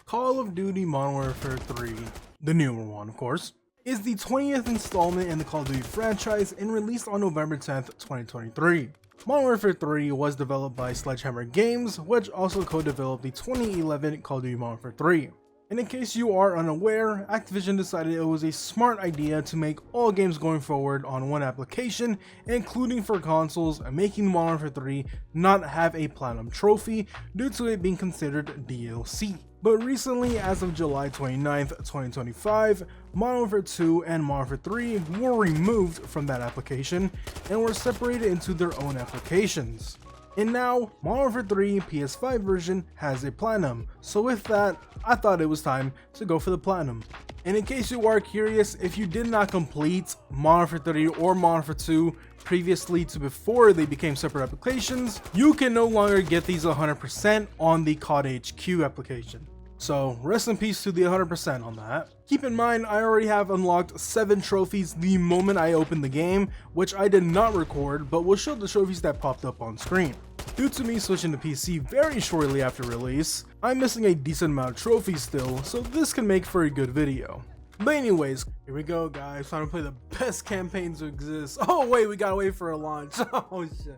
Call of Duty Modern Warfare 3, the newer one of course, is the 20th installment in the Call of Duty franchise and released on November 10th, 2023. Modern Warfare 3 was developed by Sledgehammer Games, which also co-developed the 2011 Call of Duty Modern Warfare 3. And in case you are unaware, Activision decided it was a smart idea to make all games going forward on one application, including for consoles, making Modern Warfare 3 not have a platinum trophy due to it being considered DLC. But recently, as of July 29th, 2025, Modern Warfare 2 and Modern Warfare 3 were removed from that application and were separated into their own applications. And now, Modern Warfare 3 PS5 version has a platinum, so with that, I thought it was time to go for the platinum. And in case you are curious, if you did not complete Modern Warfare 3 or Modern Warfare 2 previously to before they became separate applications, you can no longer get these 100% on the COD HQ application. So rest in peace to the 100% on that. Keep in mind, I already have unlocked 7 trophies the moment I opened the game, which I did not record, but will show the trophies that popped up on screen. Due to me switching to PC very shortly after release, I'm missing a decent amount of trophies still, so this can make for a good video. But anyways, here we go guys, time to play the best campaign to exist. Oh wait, we gotta wait for a launch. Oh shit.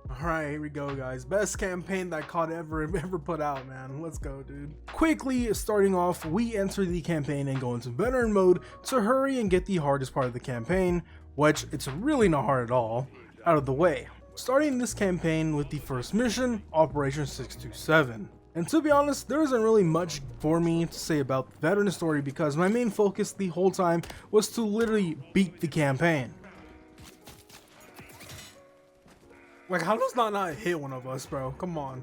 Alright, here we go guys. Best campaign that COD ever put out, man. Let's go, dude. Quickly starting off, we enter the campaign and go into veteran mode to hurry and get the hardest part of the campaign, which it's really not hard at all, out of the way. Starting this campaign with the first mission, Operation 627. And to be honest, there isn't really much for me to say about the veteran story because my main focus the whole time was to literally beat the campaign. Like, how does that not hit one of us, bro? Come on.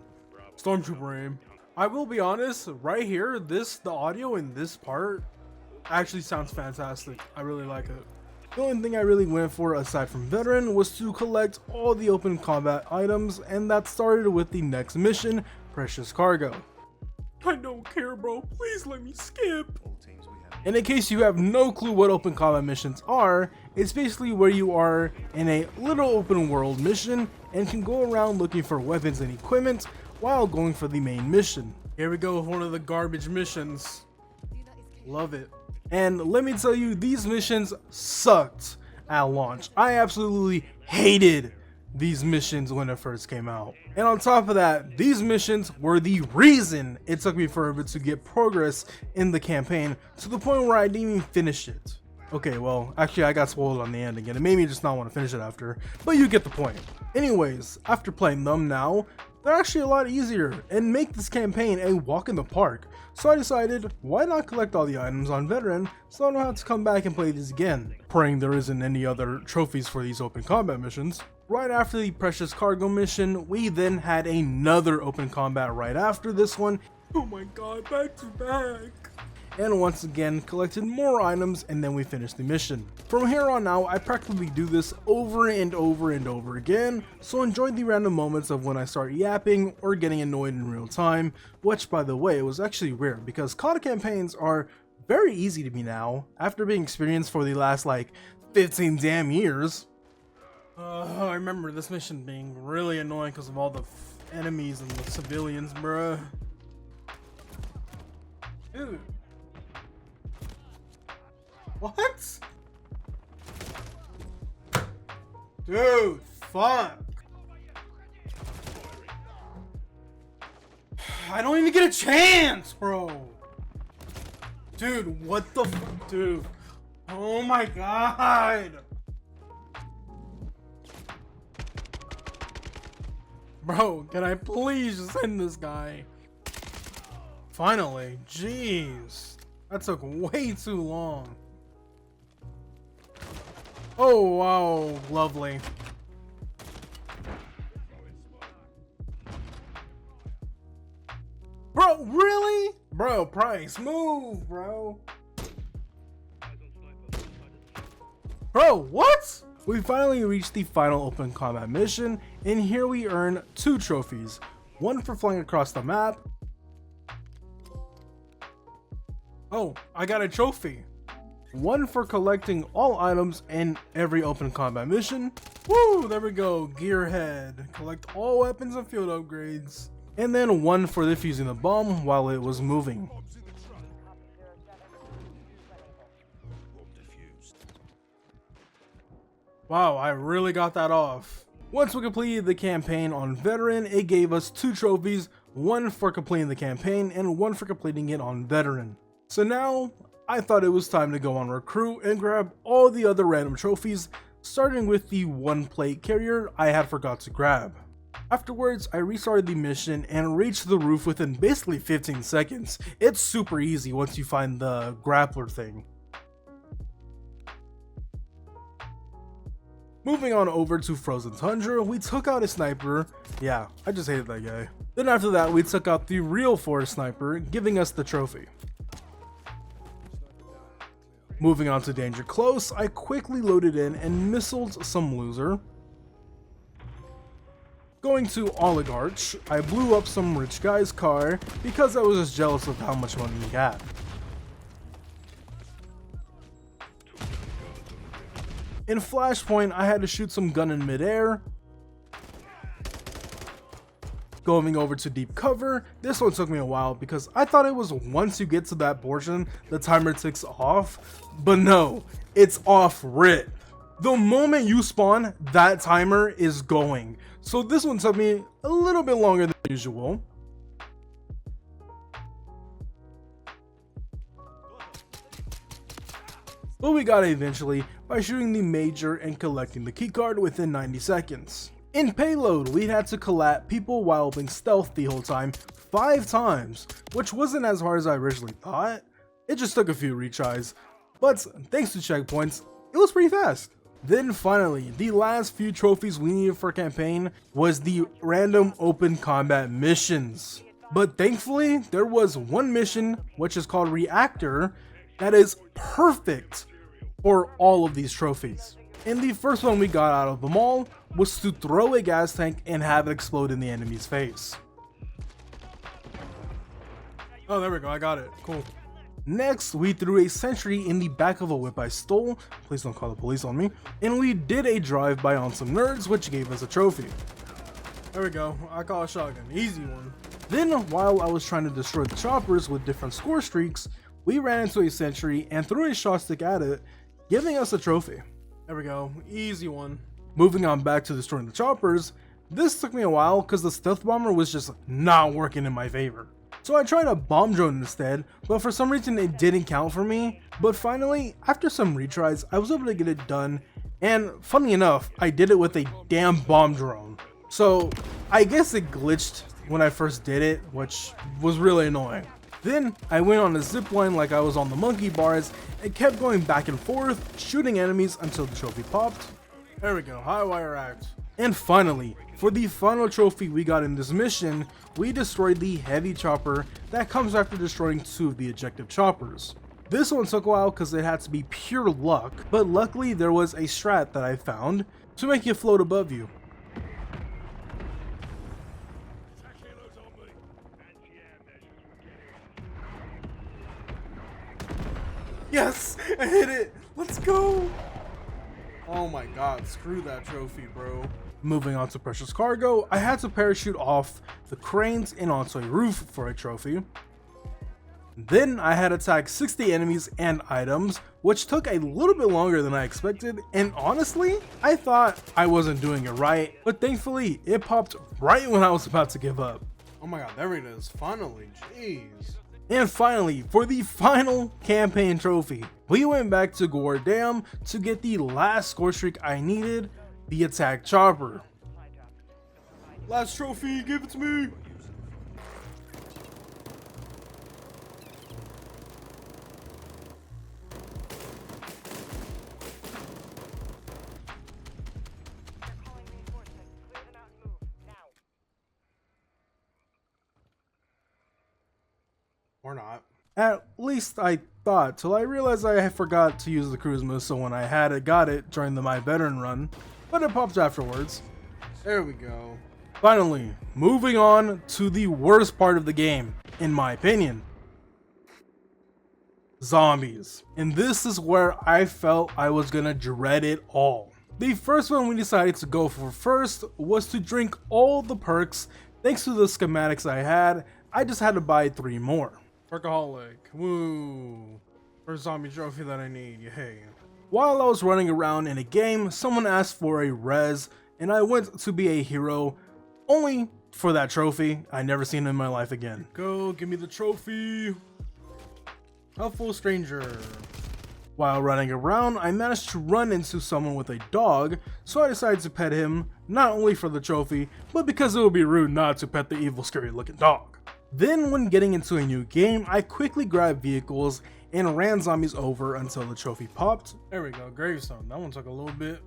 Stormtrooper aim. I will be honest, right here, the audio in this part actually sounds fantastic. I really like it. The only thing I really went for aside from veteran was to collect all the open combat items, and that started with the next mission, Precious Cargo. I don't care, bro. Please let me skip. And in case you have no clue what open combat missions are, it's basically where you are in a little open world mission and can go around looking for weapons and equipment while going for the main mission. Here we go with one of the garbage missions. Love it. And let me tell you, these missions sucked at launch. I absolutely hated these missions when it first came out. And on top of that, these missions were the reason it took me forever to get progress in the campaign to the point where I didn't even finish it. Okay, well, actually I got spoiled on the end again. It made me just not want to finish it after, but you get the point. Anyways, after playing them now, they're actually a lot easier and make this campaign a walk in the park. So I decided, why not collect all the items on veteran so I don't have to come back and play these again. Praying there isn't any other trophies for these open combat missions. Right after the Precious Cargo mission, we then had another open combat right after this one. Oh my god, back to back. And once again collected more items, and then we finished the mission. From here on out, I practically do this over and over and over again, so enjoy the random moments of when I start yapping or getting annoyed in real time, which by the way was actually rare because COD campaigns are very easy to me now, after being experienced for the last like 15 damn years. I remember this mission being really annoying because of all the enemies and the civilians, bruh. Dude. What? Dude, fuck. I don't even get a chance, bro. Dude, what the fuck? Dude. Oh my god. Bro, can I please just end this guy? Finally, jeez. That took way too long. Oh, wow, lovely. Bro, really? Bro, Price, move, bro. Bro, what? We finally reached the final open combat mission, and here we earn 2 trophies. One for flying across the map. Oh, I got a trophy. One for collecting all items in every open combat mission. Woo, there we go, Gearhead. Collect all weapons and field upgrades. and then 1 for defusing the bomb while it was moving. Wow, I really got that off. Once we completed the campaign on Veteran, it gave us 2 trophies, 1 for completing the campaign and 1 for completing it on Veteran. So now, I thought it was time to go on Recruit and grab all the other random trophies, starting with the 1 plate carrier I had forgot to grab. Afterwards, I restarted the mission and reached the roof within basically 15 seconds. It's super easy once you find the grappler thing. Moving on over to Frozen Tundra, we took out a sniper. Yeah, I just hated that guy. Then after that, we took out the real forest sniper, giving us the trophy. Moving on to Danger Close, I quickly loaded in and missiled some loser. Going to Oligarch, I blew up some rich guy's car because I was just jealous of how much money he had. In Flashpoint, I had to shoot some gun in midair. Going over to Deep Cover, this one took me a while because I thought it was once you get to that portion, the timer ticks off, but no, it's off rip. The moment you spawn, that timer is going. So this one took me a little bit longer than usual. But we got it eventually by shooting the major and collecting the keycard within 90 seconds. In Payload, we had to collat people while being stealth the whole time 5 times, which wasn't as hard as I originally thought. It just took a few retries, but thanks to checkpoints, it was pretty fast. Then finally, the last few trophies we needed for campaign was the random open combat missions. But thankfully, there was one mission, which is called Reactor, that is perfect for all of these trophies. And the first one we got out of them all was to throw a gas tank and have it explode in the enemy's face. Oh, there we go, I got it, cool. Next, we threw a sentry in the back of a whip I stole, please don't call the police on me, and we did a drive-by on some nerds, which gave us a trophy. There we go, I call a shotgun, easy one. Then, while I was trying to destroy the choppers with different score streaks, we ran into a sentry and threw a shot stick at it, giving us a trophy. There we go, easy one. Moving on back to destroying the choppers, this took me a while because the stealth bomber was just not working in my favor. So I tried a bomb drone instead, but for some reason it didn't count for me. But finally, after some retries, I was able to get it done, and funny enough, I did it with a damn bomb drone. So I guess it glitched when I first did it, which was really annoying. Then I went on a zipline like I was on the monkey bars and kept going back and forth, shooting enemies until the trophy popped. There we go, high wire act. And finally, for the final trophy we got in this mission, we destroyed the heavy chopper that comes after destroying 2 of the ejective choppers. This one took a while because it had to be pure luck, but luckily there was a strat that I found to make it float above you. Yes, I hit it. Let's go. Oh my god, screw that trophy, bro. Moving on to precious cargo, I had to parachute off the cranes and onto a roof for a trophy. Then I had to tag 60 enemies and items, which took a little bit longer than I expected, and honestly, I thought I wasn't doing it right, but thankfully, it popped right when I was about to give up. Oh my god, there it is, finally, jeez. And finally, for the final campaign trophy, we went back to Gore Dam to get the last score streak I needed, the attack chopper. Last trophy, give it to me! Or not. At least I thought, till I realized I forgot to use the cruise missile when I got it during the My Veteran run, but it popped afterwards. There we go. Finally, moving on to the worst part of the game, in my opinion. Zombies. And this is where I felt I was gonna dread it all. The first one we decided to go for first was to drink all the perks Thanks to the schematics I just had to buy 3 more. Workaholic, woo. First zombie trophy that I need, yay. While I was running around in a game, someone asked for a res, and I went to be a hero, only for that trophy. I never seen it in my life again. Go, give me the trophy. Helpful stranger. While running around, I managed to run into someone with a dog, so I decided to pet him, not only for the trophy, but because it would be rude not to pet the evil scary looking dog. Then when getting into a new game, I quickly grabbed vehicles and ran zombies over until the trophy popped. There we go, gravestone, that one took a little bit.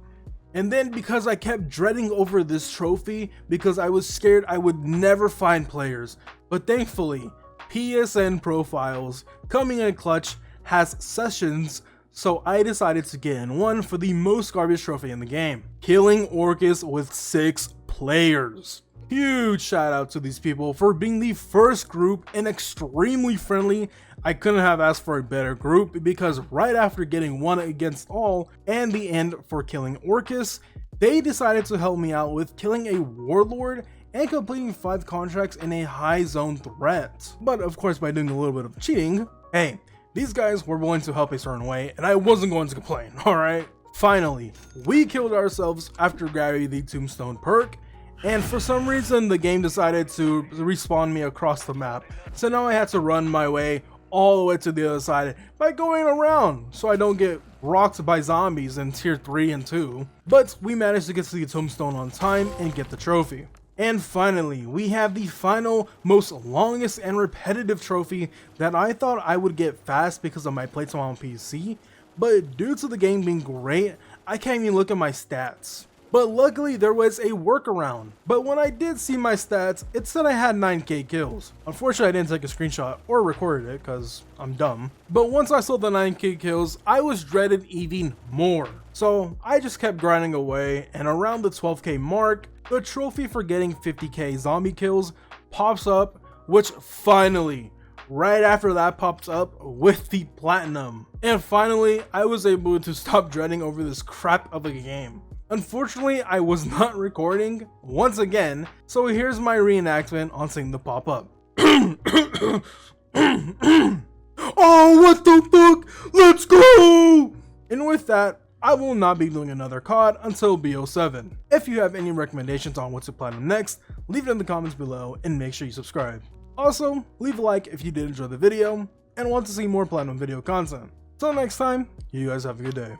And then because I kept dreading over this trophy because I was scared I would never find players, but thankfully, PSN Profiles, coming in clutch, has sessions, so I decided to get in one for the most garbage trophy in the game, killing Orcus with 6 players. Huge shout out to these people for being the first group and extremely friendly. I couldn't have asked for a better group because right after getting 1 against all and the end for killing Orcus, they decided to help me out with killing a warlord and completing 5 contracts in a high zone threat. But of course by doing a little bit of cheating, hey, these guys were willing to help a certain way and I wasn't going to complain, alright? Finally, we killed ourselves after grabbing the tombstone perk, and for some reason the game decided to respawn me across the map, so now I had to run my way all the way to the other side by going around so I don't get rocked by zombies in tier 3 and 2. But we managed to get to the tombstone on time and get the trophy. And finally, we have the final, most longest and repetitive trophy that I thought I would get fast because of my playtime on PC, but due to the game being great, I can't even look at my stats. But luckily there was a workaround. But when I did see my stats, it said I had 9k kills. Unfortunately I didn't take a screenshot or recorded it because I'm dumb. But once I saw the 9k kills, I was dreaded even more. So I just kept grinding away, and around the 12k mark, the trophy for getting 50k zombie kills pops up, which finally, right after that pops up with the platinum. And finally, I was able to stop dreading over this crap of a game. Unfortunately, I was not recording once again, so here's my reenactment on seeing the pop up. Oh, what the fuck? Let's go! And with that, I will not be doing another COD until BO7. If you have any recommendations on what to platinum next, leave it in the comments below and make sure you subscribe. Also, leave a like if you did enjoy the video and want to see more platinum video content. Till next time, you guys have a good day.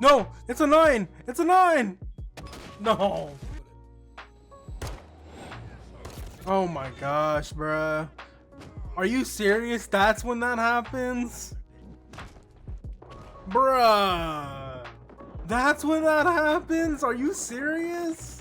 No, it's a 9! It's a 9! No! Oh my gosh, bruh. Are you serious? That's when that happens? Bruh. That's when that happens? Are you serious?